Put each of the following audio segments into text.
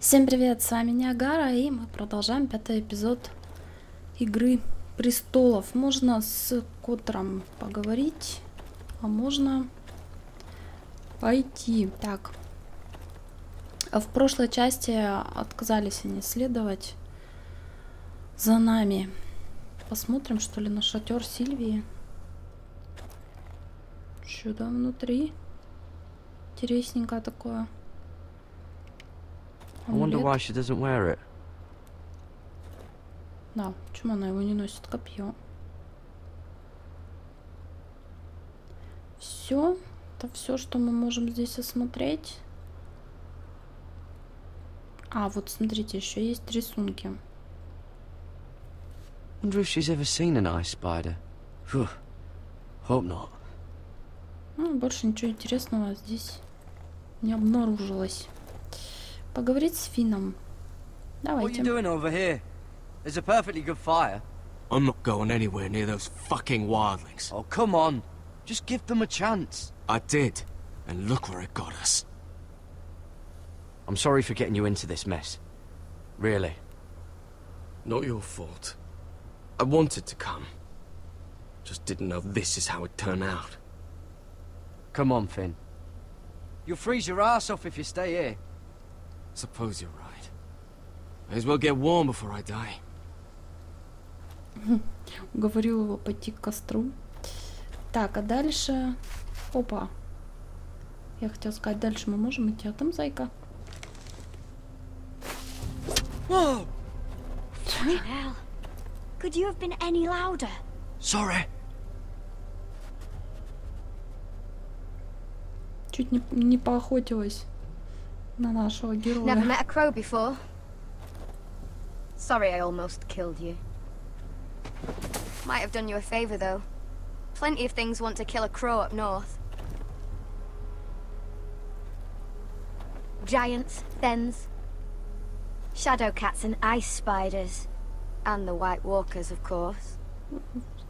Всем привет, с вами Ниагара, и мы продолжаем 5-й эпизод Игры Престолов. Можно с Коттером поговорить, а можно пойти. Так, в прошлой части отказались они следовать за нами. Посмотрим, что ли, на шатер Сильвии. Что там внутри? Интересненькое такое. I wonder why she doesn't wear it. Да, почему она его не носит? Копье. Все. Это все, что мы можем здесь осмотреть. А, вот смотрите, еще есть рисунки. Wonder if she's ever seen an ice spider. Phew. Hope not. Ну, больше ничего интересного здесь не обнаружилось. Поговорить с Финном. Давайте. What are you doing over here? There's a perfectly good fire. I'm not going anywhere near those fucking wildlings. Oh, come on. Just give them a chance. I did, and look where it got us. I'm sorry for getting you into this mess. Really. Not your fault. I wanted to come. Just didn't know this is how it'd turn out. Come on, Finn. You'll freeze your ass off if you stay here. Suppose you're right. May as well get warm before I die. Уговорил его пойти к костру. Так, а дальше... Опа. Я хотела сказать, дальше мы можем идти, а там зайка. Whoa! Fucking hell. Could you have been any louder? Sorry. Чуть не поохотилась на нашего героя. Never met a crow before. Sorry I almost killed you. Might have done you a favor though. Plenty of things want to kill a crow up north. Giants, thens, shadow cats and ice spiders. And the white walkers, of course.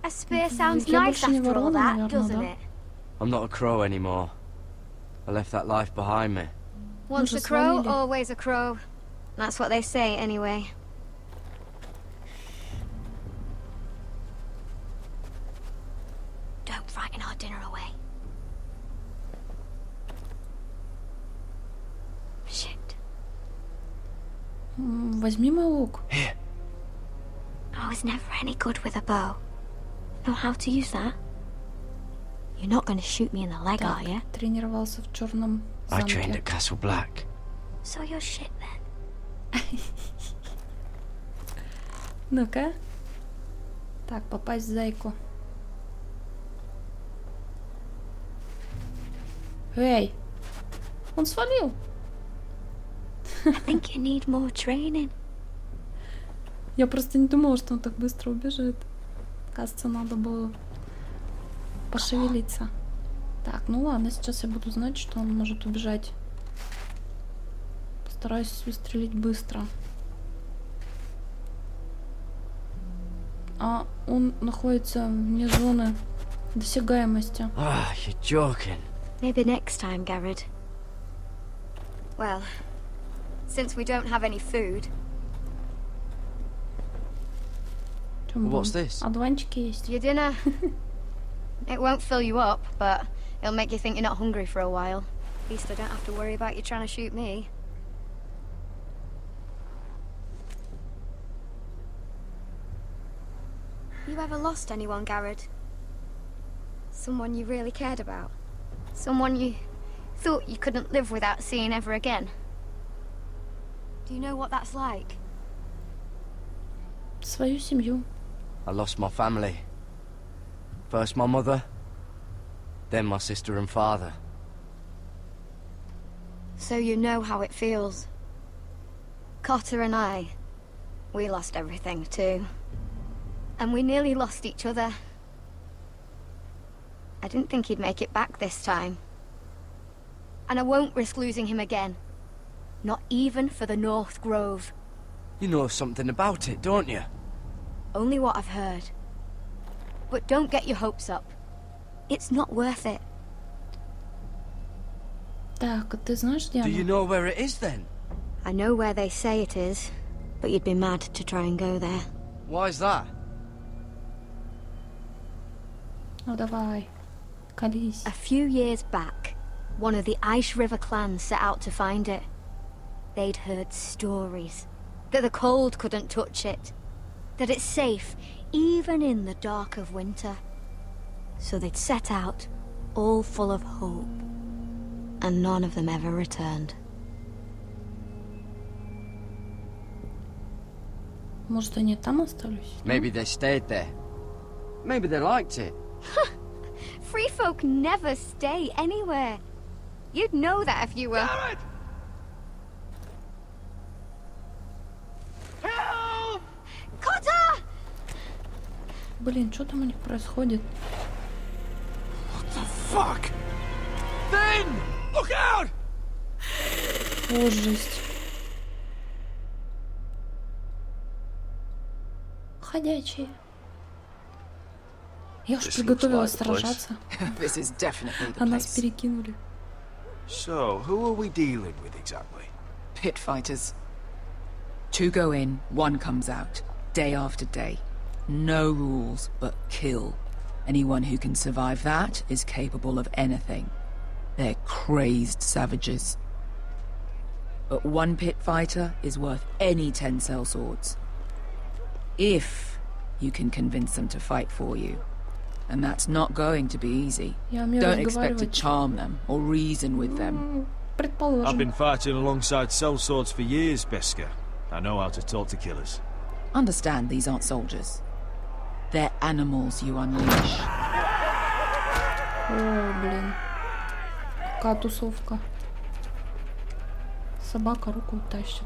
A spear sounds nice after all that, doesn't it? I'm not a crow anymore. I left that life behind me. Once a crow, always a crow. That's what they say, anyway. Don't frighten our dinner away. Shit. Возьми мой лук. Here. I was never any good with a bow. Know how to use that? You're not going to shoot me in the leg, are you? Тренировался в черном I замке. trained at Castle Black. So you're shit then. Ну-ка. Так, попасть в зайку. Эй! Он свалил! I think you need more training. Я просто не думала, что он так быстро убежит. Кажется, надо было пошевелиться. Так, ну ладно, сейчас я буду знать, что он может убежать. Постараюсь выстрелить быстро. А он находится вне зоны досягаемости. Ah, you're joking. Maybe next time, Garrett. Well, since we don't have any food... What's this? Одуванчики есть. Your dinner. It won't fill you up, but it'll make you think you're not hungry for a while. At least I don't have to worry about you trying to shoot me. You ever lost anyone, Garrett? Someone you really cared about? Someone you thought you couldn't live without seeing ever again? Do you know what that's like? Свою семью. I lost my family. First my mother, then my sister and father. So you know how it feels. Cotter and I, we lost everything too. And we nearly lost each other. I didn't think he'd make it back this time. And I won't risk losing him again. Not even for the North Grove. You know something about it, don't you? Only what I've heard. But don't get your hopes up. It's not worth it. Так, а ты знаешь, где Do you она? know where it is then? I know where they say it is, but you'd be mad to try and go there. Why's that? Ну давай, колись. A few years back, one of the Ice River clans set out to find it. They'd heard stories that the cold couldn't touch it, that it's safe even in the dark of winter. So they'd set out, all full of hope, and none of them ever returned. Может, они там остались? Maybe they stayed there. Maybe they liked it. Free folk never stay anywhere. You'd know that if you were... Help! Cotter! Блин, что там у них происходит? What the fuck? Then! Look out! О, жесть. Ходячие. Я уж приготовилась сражаться. This is definitely the А нас place. перекинули. So, who are we dealing with exactly? Pit fighters. 2 go in, 1 comes out. Day after day. No rules, but kill. Anyone who can survive that is capable of anything. They're crazed savages. But 1 pit fighter is worth any 10 sellswords. If you can convince them to fight for you. And that's not going to be easy. Don't expect to charm them or reason with them. I've been fighting alongside sellswords for years, Beska. I know how to talk to killers. Understand these aren't soldiers. They're animals you unleash. О, блин. Какая тусовка. Собака руку тащит.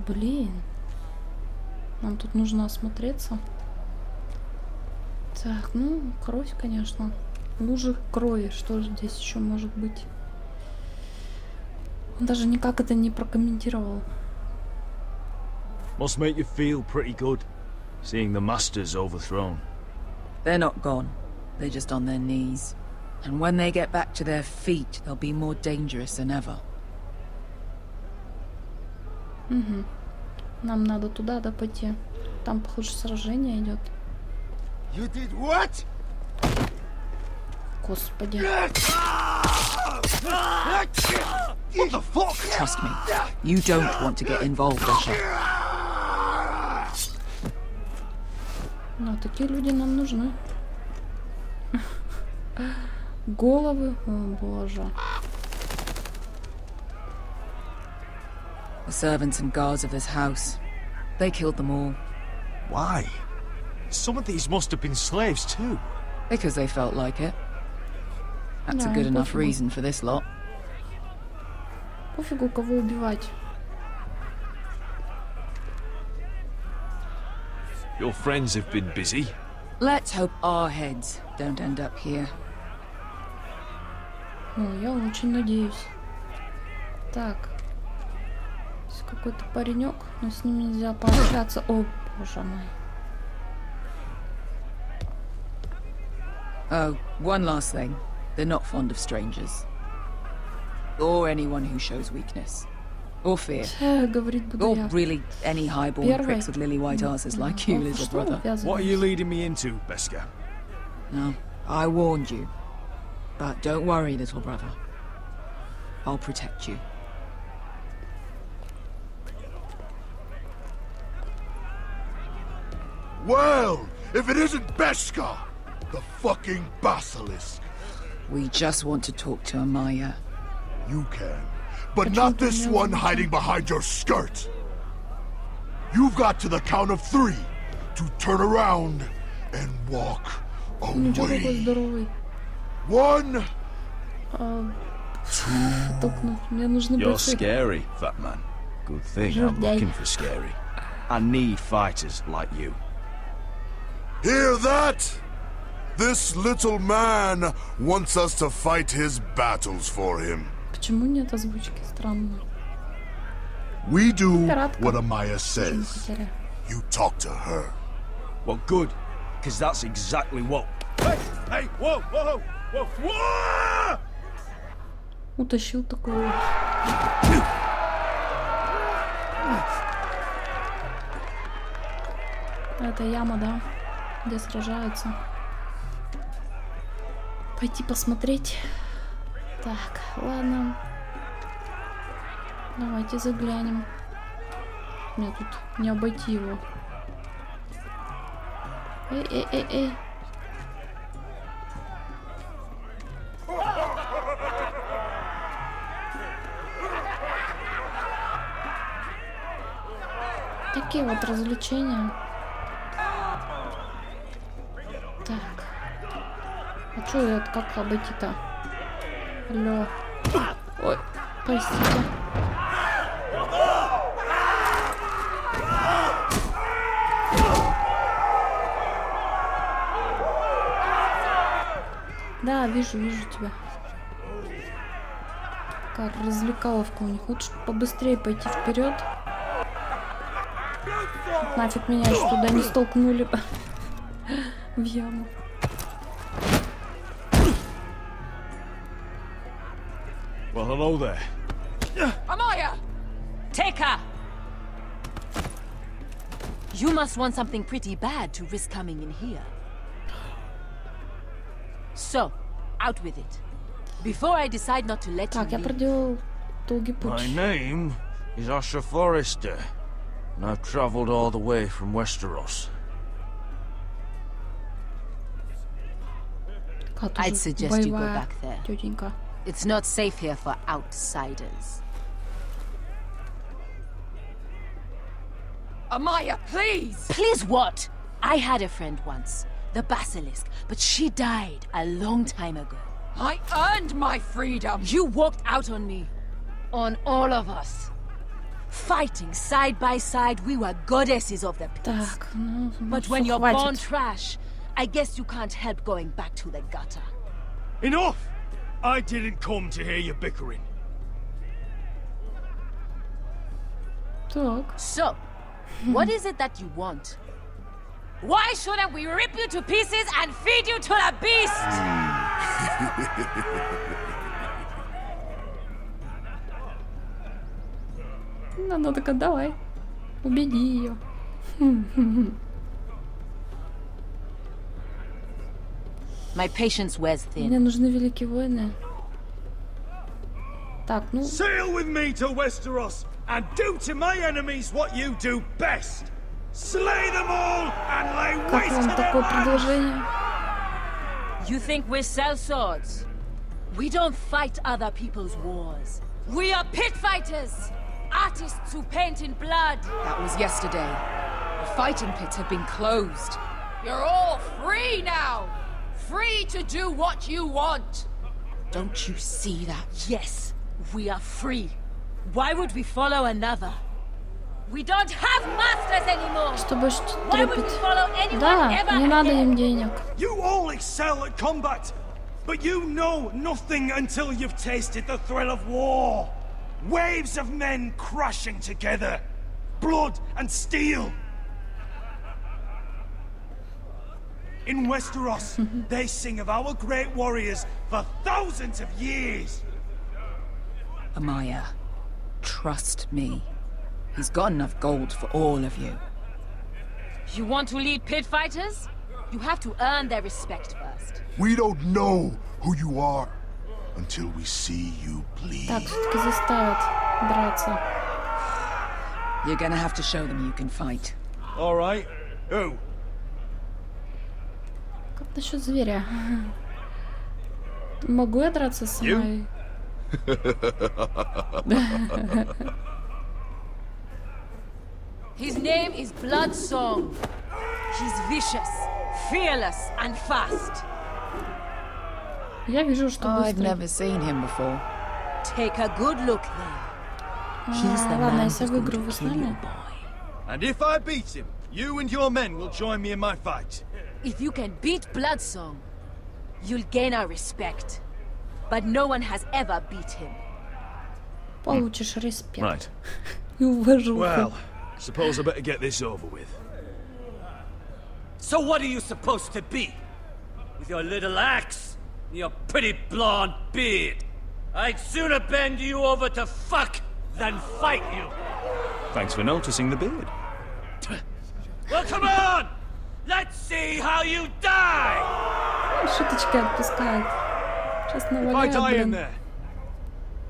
Блин. Нам тут нужно осмотреться. Так, ну, кровь, конечно. Лужи крови. Что же здесь еще может быть? Он даже никак это не прокомментировал. Must make you feel pretty good, seeing the masters overthrown. They're not gone. They're just on their knees. And when they get back to their feet, they'll be more dangerous than ever. Угу. Нам надо туда, да, пойти. Там, похоже, сражение идет. You did what? Господи. What the fuck? Trust me, you don't want to get involved, Russia. Ну, такие люди нам нужны. Головы. О, боже. The servants and guards of this house. They killed them all. Why? Some of these must have been slaves too. Because they felt like it. That's a Да, good enough пофигу. reason for this lot. Пофигу, кого убивать. Your friends have been busy. Let's hope our heads don't end up here. Ну, я очень надеюсь. Так. Здесь какой-то паренек, но с ним нельзя пообщаться. О, боже мой. Oh, one last thing. They're not fond of strangers. Or anyone who shows weakness. Or fear. Говорить буду Or я. really any highborn Первый. pricks with lily white asses like you, little Что brother. What are you leading me into, Beska? No, I warned you. But don't worry, little brother. I'll protect you. Well, if it isn't Beska, the fucking basilisk. We just want to talk to Amaya. You can, but not this one hiding behind your skirt. You've got to the count of 3 to turn around and walk Ничего, какой away. здоровый. 1, Толкнуть. Мне нужны You're бойцы. scary, fat man. Good thing I'm Жирдяй. looking for scary. I need fighters like you. hear that? This little man wants us to fight his battles for him. Почему нет озвучки? Странно. We do Пиратка. what Amaya Ничего не says. потеряю. You talk to her. Well, good, because that's exactly what... Hey! Hey! Whoa! Whoa! Whoa! Whoa! Утащил такого. Это яма, да? Где сражаются. Пойти посмотреть. Так, ладно. Давайте заглянем. Мне тут не обойти его. Эй. Такие вот развлечения. Так. А что я как обойти-то? Алло. Ой, простите. Да, вижу тебя. Как развлекаловка у них. Лучше побыстрее пойти вперед. Нафиг меня еще туда не столкнули в яму. Well, hello there. Amaya! Take her! You must want something pretty bad to risk coming in here. So, out with it. Before I decide not to let you Так, я проделал долгий путь. My name is Usher Forrester, and I've traveled all the way from Westeros. I'd suggest you go back there. Тетенька. It's not safe here for outsiders. Amaya, please! Please what? I had a friend once, the Basilisk, but she died a long time ago. I earned my freedom! You walked out on me. On all of us. Fighting side by side, we were goddesses of the pits. Так, ну, But when you're born trash, I guess you can't help going back to the gutter. Enough! I didn't come to hear you bickering. Так. So, what is it that you want? Why shouldn't we rip you to pieces and feed you to the beast? Она такая, давай, убеди ее. My patience wears thin. Мне нужны великие воины. Так, ну... Sail with me to Westeros and do to my enemies what you do best. Slay them all and lay Как waste вам to their такое lands. предложение? You think we sell swords? We don't fight other people's wars. We are pit fighters! Artists who paint in blood! That was yesterday. The fighting pits have been closed. You're all free now! Free to do what you want! Don't you see that? Yes, we are free. Why would we follow another? We don't have masters anymore! Что больше Why would we трепет? follow anyone Да, ever не надо again? им денег. You all excel at combat, but you know nothing until you've tasted the thrill of war. Waves of men crashing together. Blood and steel. In Westeros, they sing of our great warriors for thousands of years. Amaya, trust me. He's got enough gold for all of you. You want to lead pit fighters? You have to earn their respect first. We don't know who you are until we see you bleed. Так, все-таки заставят драться. You're gonna have to show them you can fight. All right. Who? Как насчет зверя? Могу я драться сама? His name is Bloodsong. He's vicious, fearless, and fast. Я вижу, что I've быстро. never seen him before. Take a good look then. He's the Ладно, man если who's я going выиграю, to вы с kill your нами? boy. And if I beat him, you and your men will join me in my fight. If you can beat Bloodsong, you'll gain our respect. But no one has ever beat him. Получишь респект. Right. И уважуху. Well, suppose I better get this over with. So what are you supposed to be? With your little axe and your pretty blonde beard? I'd sooner bend you over to fuck than fight you. Thanks for noticing the beard. Well, come on! Let's see how you die! Шуточки отпускает. Сейчас наваляю, блин.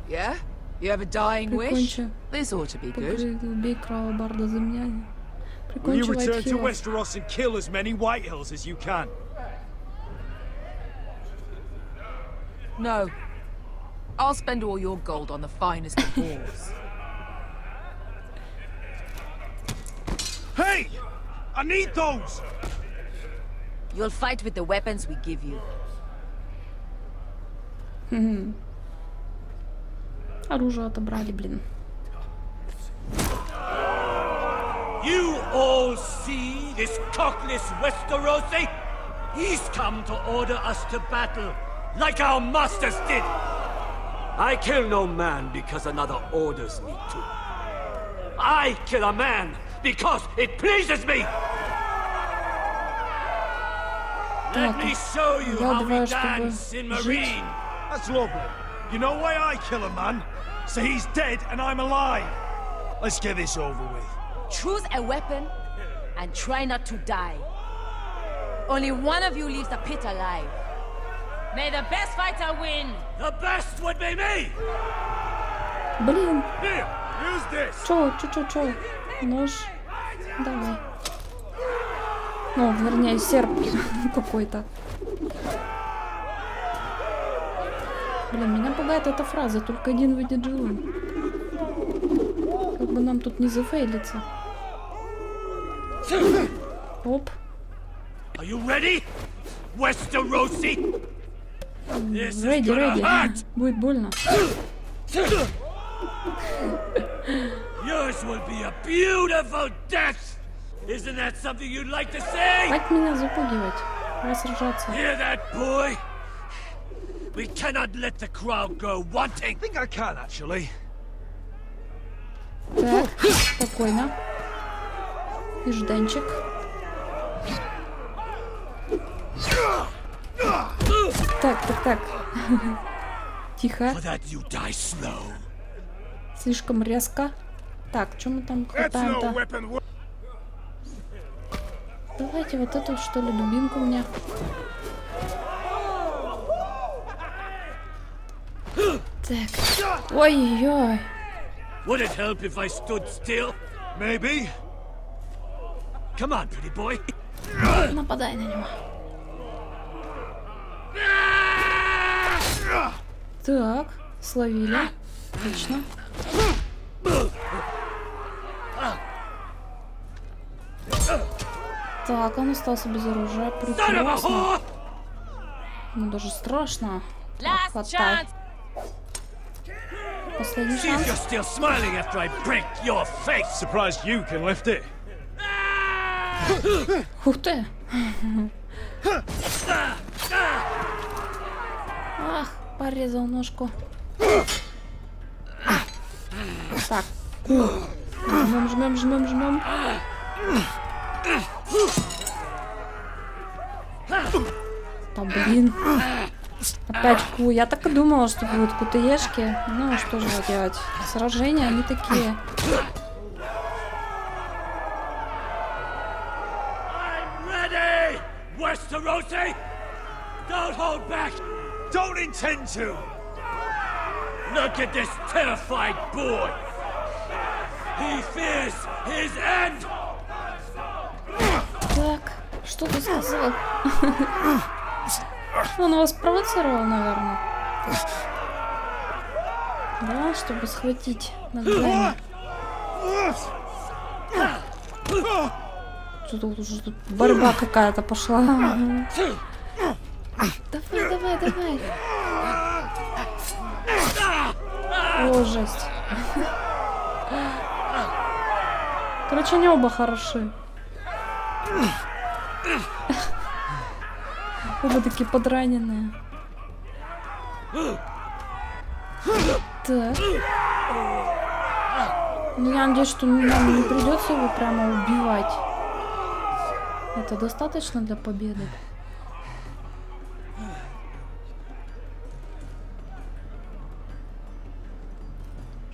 Yeah? You have a dying wish? Прикончу. This ought to be good. Убей кровобарда за меня. Will you Прикончу return to Whitehills. Westeros and kill as many Whitehills as you can? No. I'll spend all your gold on the finest of boars. Hey! I need those! You'll fight with the weapons we give you. Оружие отобрали, блин. You all see this cockless Westerosi? He's come to order us to battle, like our masters did. I kill no man because another orders me to. I kill a man because it pleases me. Let me show you how we dance in Marine. That's lovely. You know why I kill a man? So he's dead and I'm alive. Let's get this over with. Choose a weapon and try not to die. Only one of you leaves the pit alive. May the best fighter win. The best would be me. Блин. Here, use this. Чё? Нож. Давай. Ну, вернее, серп какой-то. Блин, меня пугает эта фраза. Только один выйдет живым. Как бы нам тут не зафейлиться. Оп. Are you ready? Westerosi? Ready. Будет больно. Yours will be a beautiful death. Isn't that something you'd like to say? Хватит меня запугивать. Сражаться. Hear that, boy? We cannot let the crowd go wanting. I think I can, actually. Так, спокойно. И Жданчик. Так. Тихо. Слишком резко. Так, что мы там хватаем-то? Давайте вот эту, что ли, дубинку мне. Так. Ой-ой-ой. Would it help if I stood still? Maybe. Come on, pretty boy. Нападай на него. Так, словили. Отлично. Так, он остался без оружия. Прекрасно. Ну, даже страшно. Так, хватай. Последний шанс. Ух ты. Ах, порезал ножку. Так. Жмем. Да блин. Опять ку. Я так и думала, что будут кутаешки. Ну, что же делать? Сражения, они такие. Westerosi! Don't hold back! Don't intend to! Look at this terrified boy! He fears his end! Так, что ты сказал? Он его спровоцировал, наверное. Да, чтобы схватить ногами. Тут уже борьба какая-то пошла. Давай. О, жесть. Короче, они оба хороши. Оба такие подраненные. Так. Ну, я надеюсь, что нам не придется его прямо убивать. Это достаточно для победы.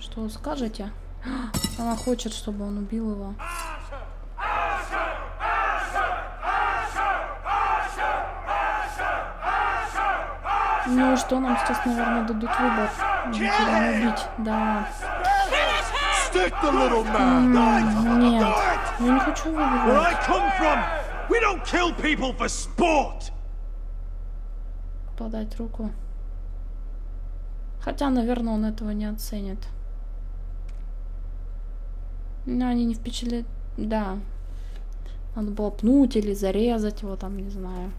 Что скажете? Она хочет, чтобы он убил его. Ну и что, нам сейчас, наверное, дадут выбор. Убить, да. Нет, я не хочу выбивать. Подать руку. Хотя, наверное, он этого не оценит. Но они не впечатляют. Да. Надо было пнуть или зарезать его там, не знаю.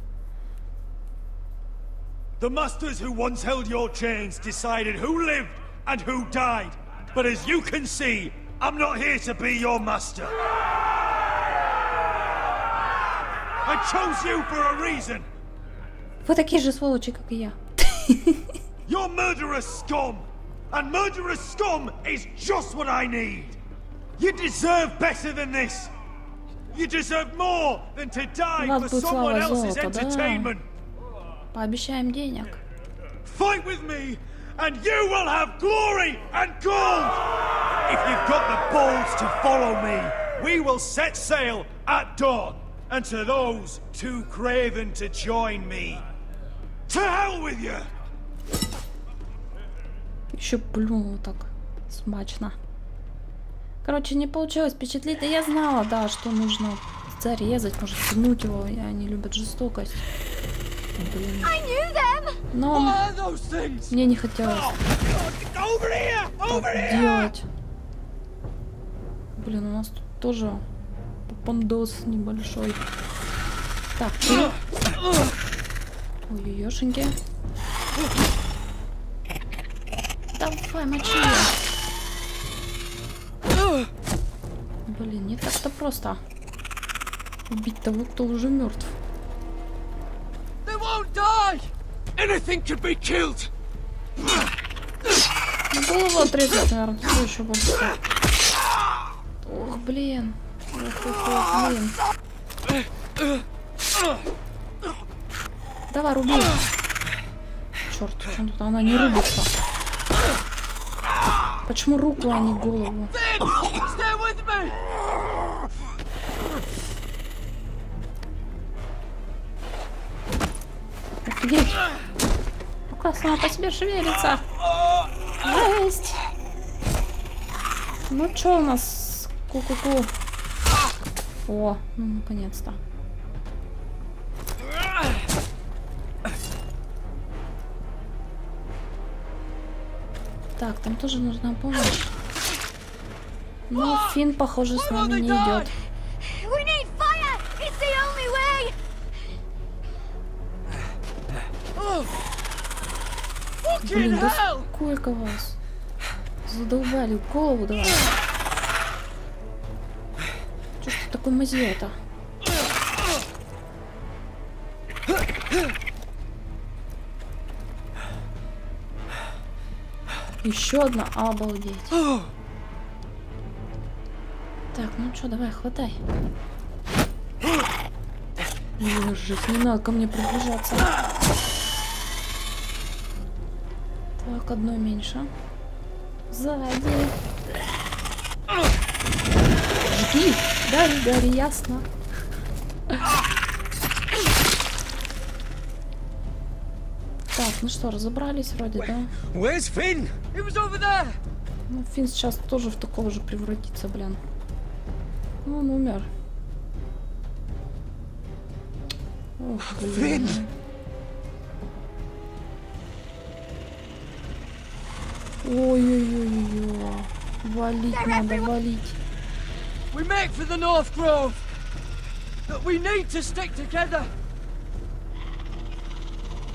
The masters who once held your chains decided who lived and who died. But as you can see, I'm not here to be your master. I chose you for a reason. Вы такие же сволочи, как и я. You're murderous scum, and murderous scum is just what I need. You deserve better than this. You deserve more than to die for someone else's entertainment. Пообещаем денег. Fight with me, and you will have glory and gold. If you've got the balls to follow me, we will set sail at dawn. And to those too craven to join me, to hell with you. Еще плюнул так смачно. Короче, не получилось впечатлить. Да я знала, да, что нужно зарезать, может, тянуть его. И они любят жестокость. Блин. Но мне не хотелось так делать. Блин, у нас тут тоже попандос небольшой. Так, ой-ой-ошеньки. Давай, мочи. Блин, не так-то просто убить того, кто уже мертв. Голову отрезать, наверное, что еще больше. Ох, блин. Ох, блин. Давай, руби. Черт, почему тут она не рубится? Почему руку, а не голову? Офигеть. Рука сама по себе шевелится. Жесть. Ну что у нас? Ку-ку-ку. О, ну наконец-то. Так, там тоже нужна помощь. Но Финн, похоже, с нами не идет. Блин, да сколько вас? Задолбали, голову давай. Чё ж ты такой мазё-то? Еще одна, обалдеть. Так, ну что, давай, хватай. Жесть, не надо ко мне приближаться. Так, одно меньше. Сзади. Жги, гори, гори, ясно. Так, ну что, разобрались вроде, да? Where's Finn? He was over there. Ну, Финн сейчас тоже в такого же превратится, блин. Ну, он умер. Ох, блин. Ой-ой-ой-ой. Валить надо, валить. We make for the North Grove. But we need to stick together.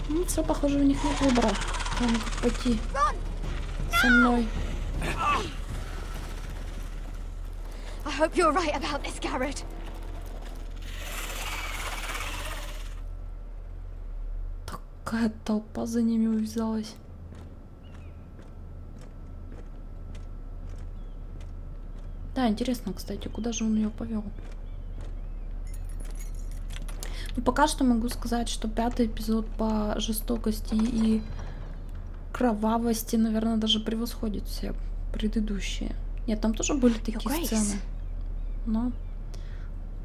Ну, все, похоже, у них нет выбора. Кроме как пойти со мной. I hope you're right about this, Garrett. Такая толпа за ними увязалась. Да, интересно, кстати, куда же он ее повел? Ну, пока что могу сказать, что 5-й эпизод по жестокости и кровавости, наверное, даже превосходит все предыдущие. Нет, там тоже были такие сцены. Но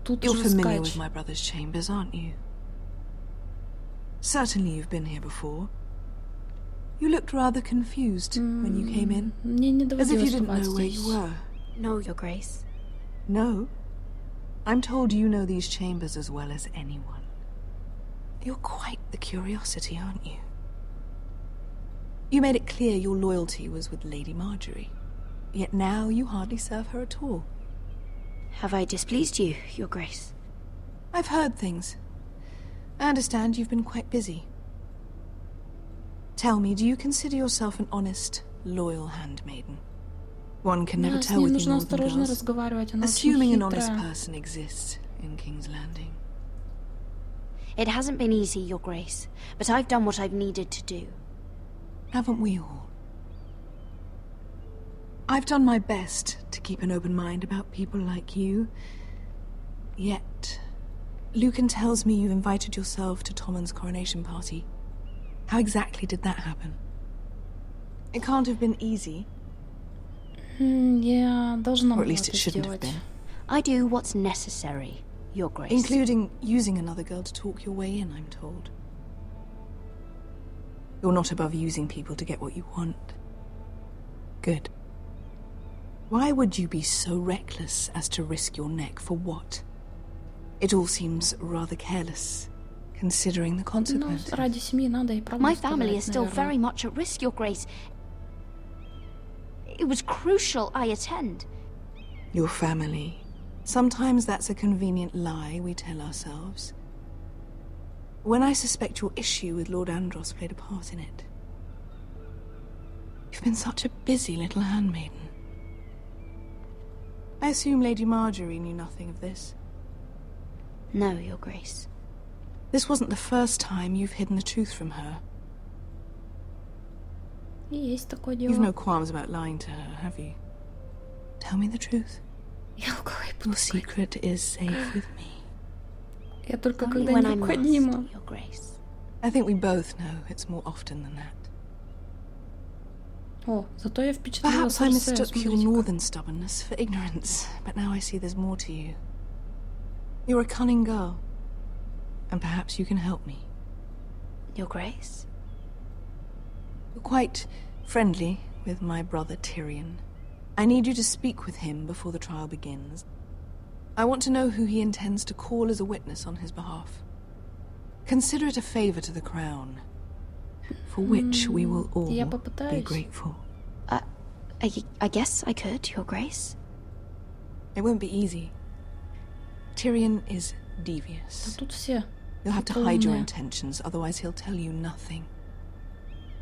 тут уже familiar with скач. my brother's chambers, aren't you? Certainly you've been here before. You looked rather confused when you came in. Мне не As if you доводилось didn't бывать know where здесь. you were. No, Your Grace. No? I'm told you know these chambers as well as anyone. You're quite the curiosity, aren't you? You made it clear your loyalty was with Lady Marjorie. Yet now you hardly serve her at all. Have I displeased you, Your Grace? I've heard things. I understand you've been quite busy. Tell me, do you consider yourself an honest, loyal handmaiden? One can never Да, с tell ней with the нужно Northern осторожно girls. разговаривать, она очень Assuming an honest хитрая. person exists in King's Landing. It hasn't been easy, Your Grace, but I've done what I've needed to do. Haven't we all? I've done my best to keep an open mind about people like you. Yet, Lucan tells me you've invited yourself to Tommen's coronation party. How exactly did that happen? It can't have been easy. Я должна Or at была least it это shouldn't have сделать. been. I do what's necessary, Your Grace. Including using another girl to talk your way in, I'm told. You're not above using people to get what you want. Good. Why would you be so reckless as to risk your neck for what? It all seems rather careless, considering the Ну, consequences. ради семьи надо и правду My family сказать, is still наверное. very much at risk, Your Grace. It was crucial I attend. Your family. Sometimes that's a convenient lie we tell ourselves. When I suspect your issue with Lord Andros played a part in it. You've been such a busy little handmaiden. I assume Lady Marjorie knew nothing of this. No, Your Grace. This wasn't the first time you've hidden the truth from her. И есть такое You've дело. no qualms about lying to her, have you? Tell me the truth. Я лгала и Your буду. secret is safe with me. Я только Only когда when I необходимо. must, Your Grace. I think we both know it's more often than that. О, зато я впечатлила Perhaps I Серсея, mistook your смотрите-ка. northern stubbornness for ignorance, but now I see there's more to you. You're a cunning girl, and perhaps you can help me. Your Grace? You're quite friendly with my brother Tyrion. I need you to speak with him before the trial begins. I want to know who he intends to call as a witness on his behalf. Consider it a favor to the crown, for which we will all Я be попытаюсь. grateful. I guess I could, Your Grace. It won't be easy. Tyrion is Да devious. тут все. You'll have to hide your умные. intentions, otherwise he'll tell you nothing.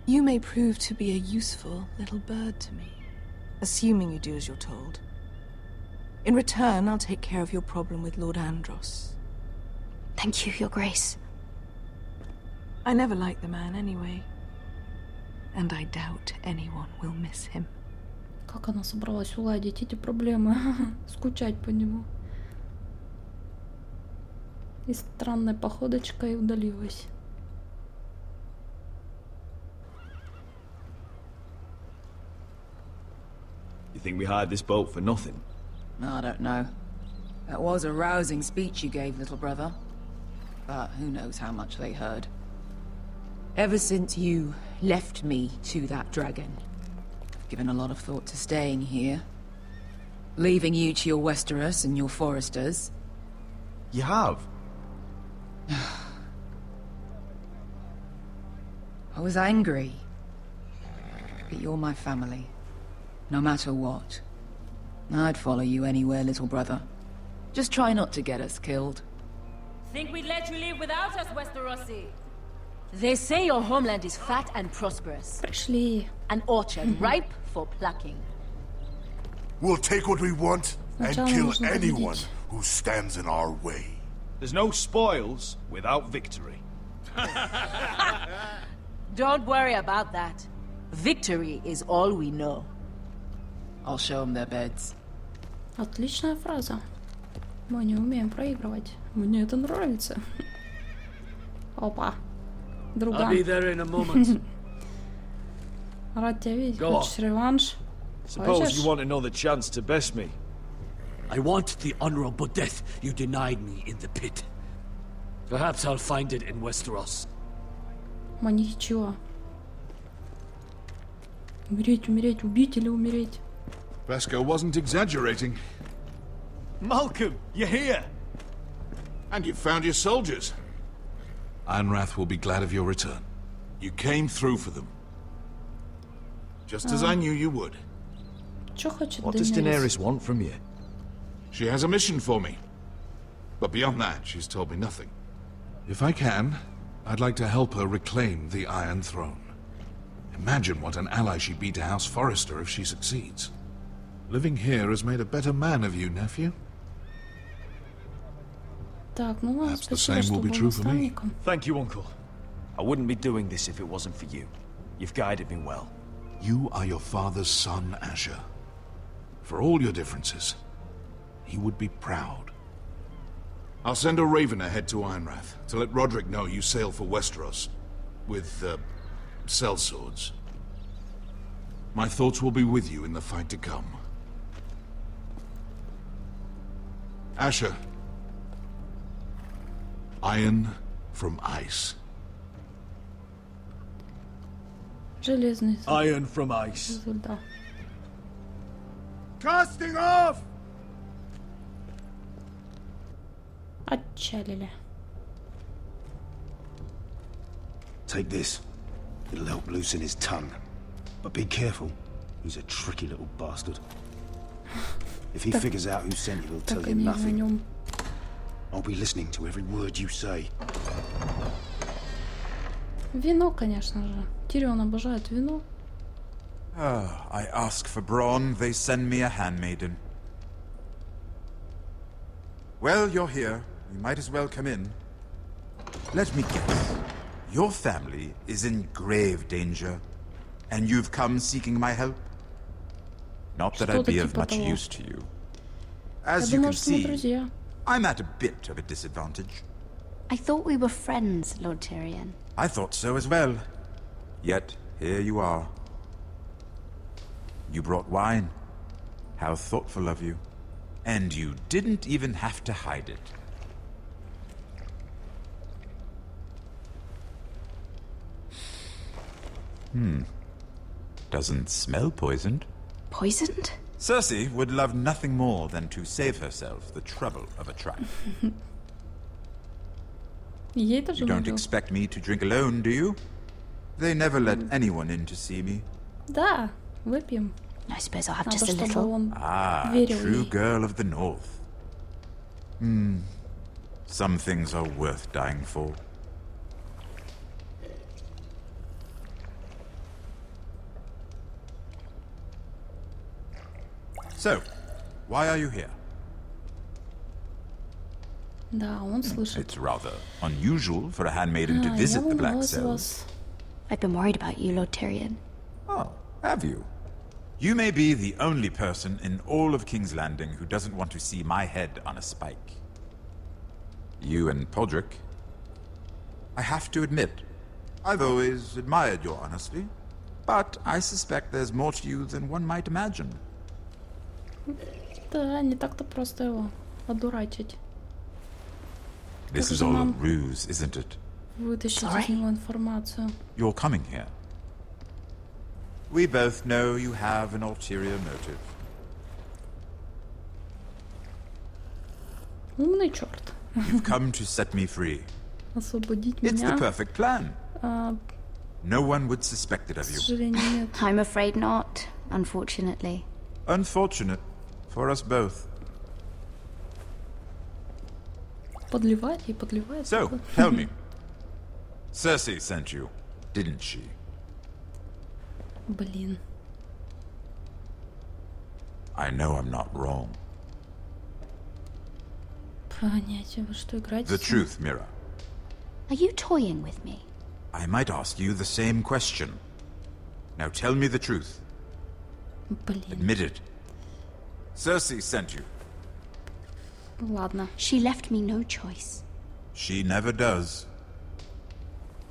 You may prove to be a useful little bird to me, assuming you do as you're told. In return, I'll take care of your problem with Lord Andros. Thank you, Your Grace. I never liked the man anyway, and I doubt anyone will miss him. Как она собралась уладить эти проблемы? Скучать по нему. И странной походочкой удалилась. You think we hired this boat for nothing? I don't know. That was a rousing speech you gave, little brother. But who knows how much they heard. Ever since you left me to that dragon, I've given a lot of thought to staying here. Leaving you to your Westeros and your Foresters. You have? I was angry. But you're my family. No matter what. I'd follow you anywhere, little brother. Just try not to get us killed. Think we'd let you leave without us, Westerosi? They say your homeland is fat and prosperous. Пришли. An orchard ripe for plucking. We'll take what we want and Сначала kill нужно anyone победить. who stands in our way. There's no spoils without victory. Don't worry about that. Victory is all we know. I'll show them their beds. Отличная фраза. Мы не умеем проигрывать. Мне это нравится. Опа. I'll Друган. be there in a moment. Рад тебя видеть. Go Хочешь реванш? Suppose you want another chance to best me. I want the honorable death you denied me in the pit. Perhaps I'll find it in Westeros. Маньяки чего? Умереть, умереть, убить или умереть? Vesco wasn't exaggerating. Malcolm, you're here! And you found your soldiers. Ironrath will be glad of your return. You came through for them. Just as I knew you would. What does Daenerys want from you? She has a mission for me. But beyond that, she's told me nothing. If I can, I'd like to help her reclaim the Iron Throne. Imagine what an ally she'd be to House Forrester if she succeeds. Living here has made a better man of you, nephew. Perhaps the same will be true for me. Thank you, Uncle. I wouldn't be doing this if it wasn't for you. You've guided me well. You are your father's son, Asher. For all your differences, he would be proud. I'll send a raven ahead to Ironrath to let Roderick know you sail for Westeros with, sellswords. My thoughts will be with you in the fight to come. Asher. Iron from ice. Железный. Iron from ice. Да. Casting off! Отчалили. Take this. It'll help loosen his tongue. But be careful. He's a tricky little bastard. If he figures out who sent you, he'll tell you nothing. I'll be listening to every word you say. Вино, конечно же. Тирион обожает вино. I ask for brawn, they send me a handmaiden. Well, you're here. You might as well come in. Let me guess. Your family is in grave danger, and you've come seeking my help? Not that I'd be of much use to you. As you can see, I'm at a bit of a disadvantage. I thought we were friends, Lord Tyrion. I thought so as well. Yet, here you are. You brought wine. How thoughtful of you. And you didn't even have to hide it. Doesn't smell poisoned. Poisoned? Cersei would love nothing more than to save herself the trouble of a trap. You don't expect me to drink alone, do you? They never let anyone in to see me. Да, выпьем. I suppose I'll have just a little. True girl of the North. Some things are worth dying for. So, why are you here? Да, он слышит. It's rather unusual for a handmaiden to visit the Black Cells. I've been worried about you, Lord Tyrion. Oh, have you? You may be the only person in all of King's Landing who doesn't want to see my head on a spike. You and Podrick. I have to admit, I've always admired your honesty, but I suspect there's more to you than one might imagine. Да, не так-то просто его одурачить. This is all a ruse, isn't it? Вытащить из него информацию. You're coming here. We both know you have an ulterior motive. Умный черт. You've come to set me free. Освободить It's меня. the perfect plan. No one would suspect it of you. I'm afraid not, unfortunately. Unfortunate for us both. Подливать и подливать. So, tell me. Cersei sent you, didn't she? Блин. I know I'm not wrong. Понятие, вы что, играете? The truth, Mira. Are you toying with me? I might ask you the same question. Now tell me the truth. Блин. Admit it. Cersei sent you. Ладно. She left me no choice. She never does.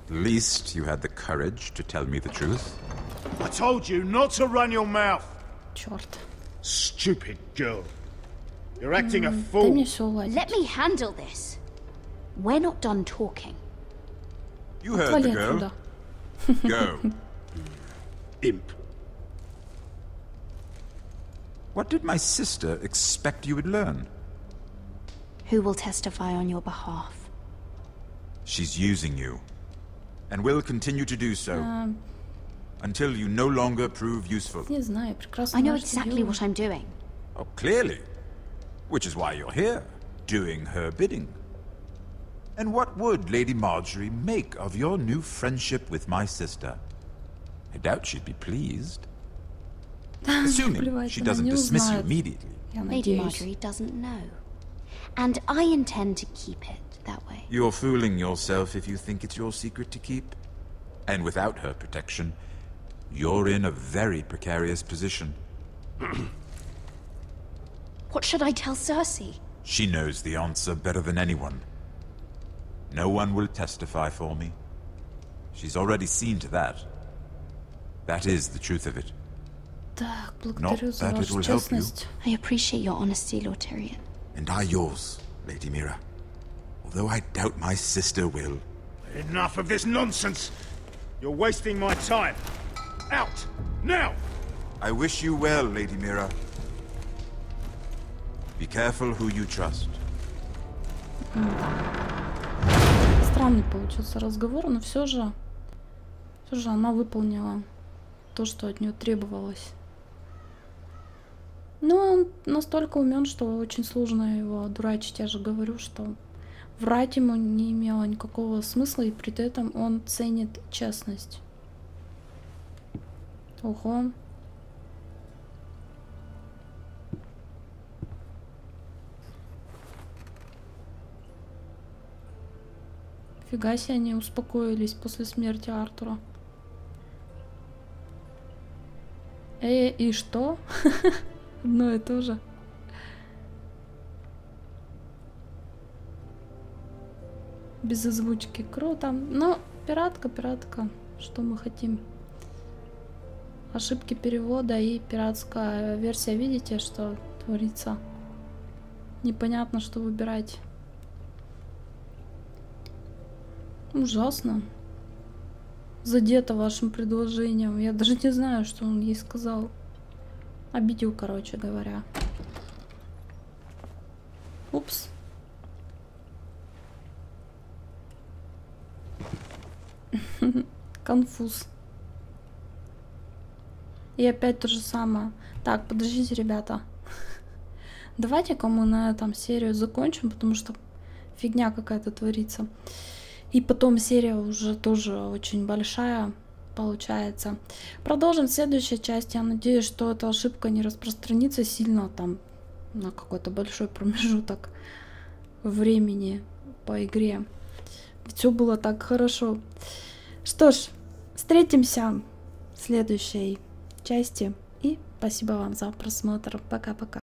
At least you had the courage to tell me the truth. I told you not to run your mouth. Черт. Stupid girl. You're acting a Дай мне fool. все уладить. Let me handle this. We're not done talking. You heard the Отвали girl. отсюда. Go. Imp. What did my sister expect you would learn? Who will testify on your behalf? She's using you, and will continue to do so until you no longer prove useful. Не знаю, прекрасно. I know exactly what I'm doing. Oh, clearly. Which is why you're here, doing her bidding. And what would Lady Marjorie make of your new friendship with my sister? I doubt she'd be pleased. Assuming she doesn't dismiss you immediately. Lady Marjorie doesn't know. And I intend to keep it that way. You're fooling yourself if you think it's your secret to keep. And without her protection, you're in a very precarious position. What should I tell Cersei? She knows the answer better than anyone. No one will testify for me. She's already seen to that. That is the truth of it. Так, Not благодарю за that it вашу will help you. честность. I appreciate your honesty, Lord Tyrion. And I yours, Lady Mira. Although I doubt my sister will. Enough of this nonsense. You're wasting my time. Out! Now! I wish you well, Lady Mira. Be careful who you trust. Странный получился разговор, но все же она выполнила то, что от нее требовалось. Но он настолько умен, что очень сложно его дурачить. Я же говорю, что врать ему не имело никакого смысла, и при этом он ценит честность. Ого. Фига себе, они успокоились после смерти Артура. И что? Одно и то же. Без озвучки. Круто. Но пиратка. Что мы хотим? Ошибки перевода и пиратская версия. Видите, что творится? Непонятно, что выбирать. Ужасно. Задета вашим предложением. Я даже не знаю, что он ей сказал. Обидел, короче говоря. Упс. Конфуз. И опять то же самое. Так, подождите, ребята. Давайте-ка мы на этом серию закончим, потому что фигня какая-то творится. И потом серия уже тоже очень большая получается. Продолжим в следующей части. Я надеюсь, что эта ошибка не распространится сильно там на какой-то большой промежуток времени по игре. Все было так хорошо. Что ж, встретимся в следующей части. И спасибо вам за просмотр. Пока-пока.